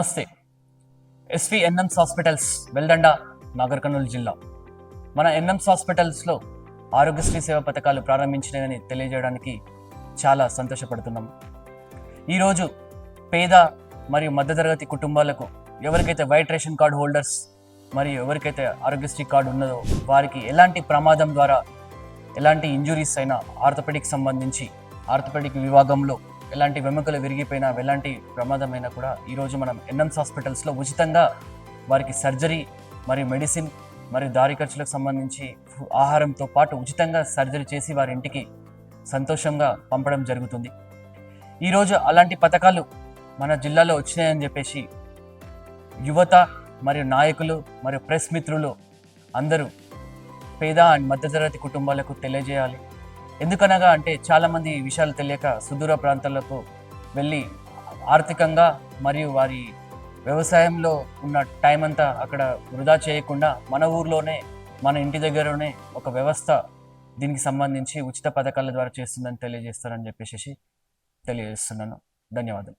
నమస్తే. SV NMS hospitals Veldanda, Nagarkurnool జిల్లా. మన ఎన్ఎంస్ హాస్పిటల్స్లో ఆరోగ్యశ్రీ సేవ పథకాలు ప్రారంభించినవని తెలియజేయడానికి చాలా సంతోషపడుతున్నాం. ఈరోజు పేద మరియు మధ్యతరగతి కుటుంబాలకు ఎవరికైతే వైట్ రేషన్ కార్డు హోల్డర్స్ మరియు ఎవరికైతే ఆరోగ్యశ్రీ కార్డు ఉన్నదో వారికి ఎలాంటి ప్రమాదం ద్వారా ఎలాంటి ఇంజురీస్ అయినా ఆర్థోపెడిక్ సంబంధించి ఆర్థోపెడిక్ విభాగంలో ఎలాంటి వెముకలు విరిగిపోయినా ఎలాంటి ప్రమాదమైనా కూడా ఈరోజు మనం ఎన్ఎంస్ హాస్పిటల్స్లో ఉచితంగా వారికి సర్జరీ మరియు మెడిసిన్ మరియు దారి ఖర్చులకు సంబంధించి ఆహారంతో పాటు ఉచితంగా సర్జరీ చేసి వారి ఇంటికి సంతోషంగా పంపడం జరుగుతుంది. ఈరోజు అలాంటి పథకాలు మన జిల్లాలో వచ్చినాయని చెప్పేసి యువత మరియు నాయకులు మరియు ప్రెస్ మిత్రులు అందరూ పేద అండ్ మధ్యతరగతి కుటుంబాలకు తెలియజేయాలి. ఎందుకనగా అంటే చాలామంది ఈ విషయాలు తెలియక సుదూర ప్రాంతాలకు వెళ్ళి ఆర్థికంగా మరియు వారి వ్యవసాయంలో ఉన్న టైం అంతా అక్కడ వృధా చేయకుండా మన ఊర్లోనే మన ఇంటి దగ్గరనే ఒక వ్యవస్థ దీనికి సంబంధించి ఉచిత పథకాల ద్వారా చేస్తుందని తెలియజేస్తారని చెప్పేసి తెలియజేస్తున్నాను. ధన్యవాదాలు.